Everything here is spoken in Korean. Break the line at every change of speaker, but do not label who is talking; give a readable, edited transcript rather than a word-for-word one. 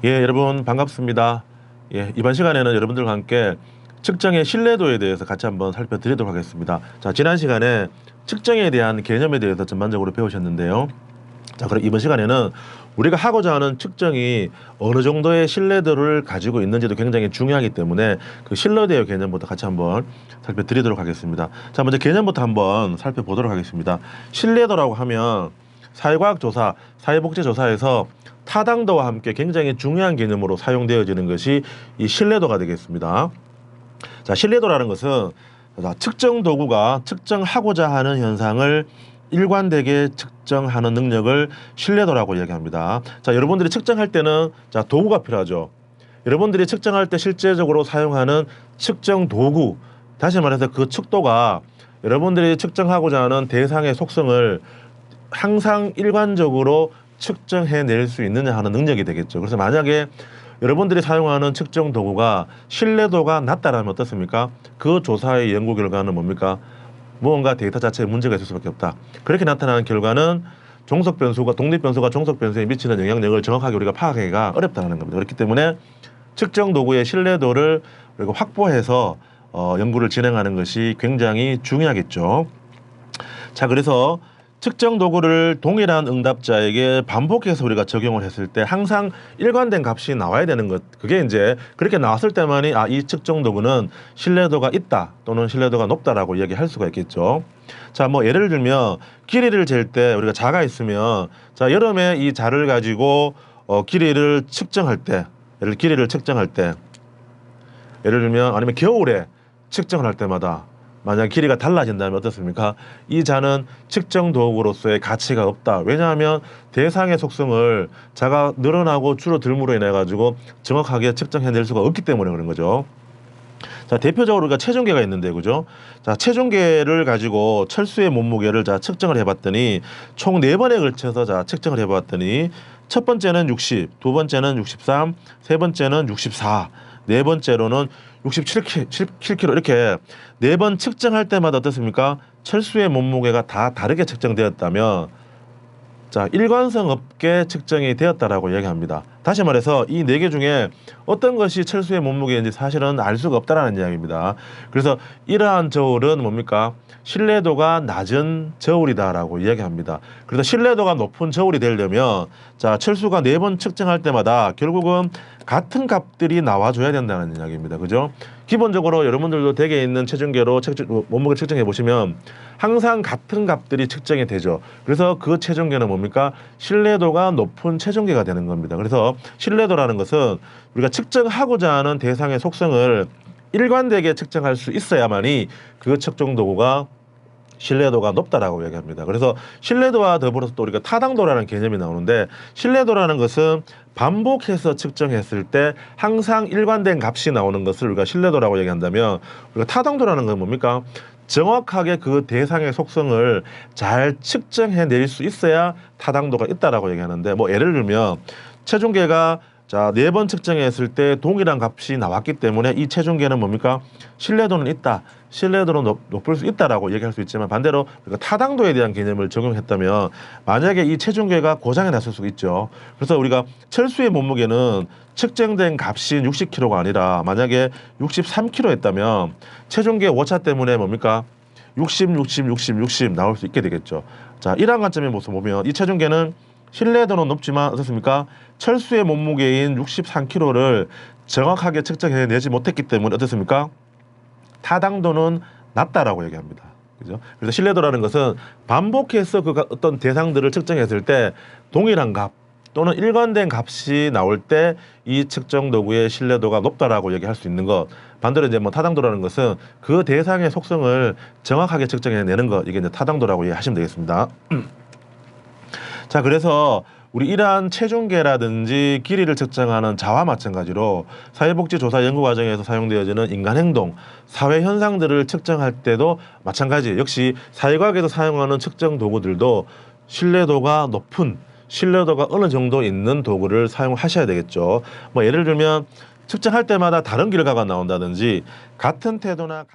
예, 여러분 반갑습니다. 예, 이번 시간에는 여러분들과 함께 측정의 신뢰도에 대해서 같이 한번 살펴드리도록 하겠습니다. 자, 지난 시간에 측정에 대한 개념에 대해서 전반적으로 배우셨는데요. 자, 그럼 이번 시간에는 우리가 하고자 하는 측정이 어느 정도의 신뢰도를 가지고 있는지도 굉장히 중요하기 때문에 그 신뢰도의 개념부터 같이 한번 살펴드리도록 하겠습니다. 자, 먼저 개념부터 한번 살펴보도록 하겠습니다. 신뢰도라고 하면 사회과학 조사, 사회복지 조사에서 타당도와 함께 굉장히 중요한 개념으로 사용되어지는 것이 이 신뢰도가 되겠습니다. 자, 신뢰도라는 것은 측정 도구가 측정하고자 하는 현상을 일관되게 측정하는 능력을 신뢰도라고 이야기합니다. 자, 여러분들이 측정할 때는 자, 도구가 필요하죠. 여러분들이 측정할 때 실제적으로 사용하는 측정 도구, 다시 말해서 그 측도가 여러분들이 측정하고자 하는 대상의 속성을 항상 일관적으로 측정해낼 수 있느냐 하는 능력이 되겠죠. 그래서 만약에 여러분들이 사용하는 측정 도구가 신뢰도가 낮다라면 어떻습니까? 그 조사의 연구 결과는 뭡니까? 무언가 데이터 자체에 문제가 있을 수밖에 없다. 그렇게 나타나는 결과는 종속 변수가 독립 변수가 종속 변수에 미치는 영향력을 정확하게 우리가 파악하기가 어렵다는 겁니다. 그렇기 때문에 측정 도구의 신뢰도를 우리가 확보해서 연구를 진행하는 것이 굉장히 중요하겠죠. 자, 그래서 측정 도구를 동일한 응답자에게 반복해서 우리가 적용을 했을 때 항상 일관된 값이 나와야 되는 것. 그게 이제 그렇게 나왔을 때만이 이 측정 도구는 신뢰도가 있다 또는 신뢰도가 높다라고 이야기할 수가 있겠죠. 자, 뭐 예를 들면 길이를 잴 때 우리가 자가 있으면 자, 여름에 이 자를 가지고 길이를 측정할 때 길이를 측정할 때 예를 들면 아니면 겨울에 측정을 할 때마다 만약 길이가 달라진다면 어떻습니까? 이 자는 측정 도구로서의 가치가 없다. 왜냐하면 대상의 속성을 자가 늘어나고 줄어들므로 인해 가지고 정확하게 측정해낼 수가 없기 때문에 그런 거죠. 자, 대표적으로 우리가 체중계가 있는데, 그죠? 자, 체중계를 가지고 철수의 몸무게를 자 측정을 해봤더니 총 4번에 걸쳐서 자 측정을 해봤더니 첫 번째는 60, 두 번째는 63, 세 번째는 64, 네 번째로는 67kg 이렇게 4번 측정할 때마다 어떻습니까? 철수의 몸무게가 다 다르게 측정되었다면 자, 일관성 없게 측정이 되었다라고 이야기합니다. 다시 말해서 이 4개 중에 어떤 것이 철수의 몸무게인지 사실은 알 수가 없다라는 이야기입니다. 그래서 이러한 저울은 뭡니까? 신뢰도가 낮은 저울이다라고 이야기합니다. 그래서 신뢰도가 높은 저울이 되려면 자, 철수가 4번 측정할 때마다 결국은 같은 값들이 나와줘야 된다는 이야기입니다. 그죠? 기본적으로 여러분들도 댁에 있는 체중계로 몸무게 측정해 보시면 항상 같은 값들이 측정이 되죠. 그래서 그 체중계는 뭡니까? 신뢰도가 높은 체중계가 되는 겁니다. 그래서 신뢰도라는 것은 우리가 측정하고자 하는 대상의 속성을 일관되게 측정할 수 있어야만이 그 측정 도구가 신뢰도가 높다라고 얘기합니다. 그래서 신뢰도와 더불어서 또 우리가 타당도라는 개념이 나오는데 신뢰도라는 것은 반복해서 측정했을 때 항상 일관된 값이 나오는 것을 우리가 신뢰도라고 얘기한다면 우리가 타당도라는 건 뭡니까? 정확하게 그 대상의 속성을 잘 측정해낼 수 있어야 타당도가 있다라고 얘기하는데 뭐 예를 들면 체중계가 자, 4번 측정했을 때 동일한 값이 나왔기 때문에 이 체중계는 뭡니까? 신뢰도는 있다. 신뢰도는 높을 수 있다라고 얘기할 수 있지만 반대로 우리가 타당도에 대한 개념을 적용했다면 만약에 이 체중계가 고장이 났을 수 있죠. 그래서 우리가 철수의 몸무게는 측정된 값이 60kg가 아니라 만약에 63kg였다면 체중계 오차 때문에 뭡니까? 60, 60, 60, 60 나올 수 있게 되겠죠. 자, 이러한 관점의 모습 보면 이 체중계는 신뢰도는 높지만 어떻습니까? 철수의 몸무게인 63kg를 정확하게 측정해내지 못했기 때문에 어떻습니까? 타당도는 낮다라고 얘기합니다. 그죠? 그래서 신뢰도라는 것은 반복해서 그 어떤 대상들을 측정했을 때 동일한 값 또는 일관된 값이 나올 때 이 측정 도구의 신뢰도가 높다라고 얘기할 수 있는 것. 반대로 이제 뭐 타당도라는 것은 그 대상의 속성을 정확하게 측정해내는 것. 이게 이제 타당도라고 이해하시면 되겠습니다. 자, 그래서 우리 이러한 체중계라든지 길이를 측정하는 자와 마찬가지로 사회복지조사 연구 과정에서 사용되어지는 인간행동, 사회현상들을 측정할 때도 마찬가지 역시 사회과학에서 사용하는 측정 도구들도 신뢰도가 높은 신뢰도가 어느 정도 있는 도구를 사용하셔야 되겠죠. 뭐 예를 들면 측정할 때마다 다른 결과가 나온다든지 같은 태도나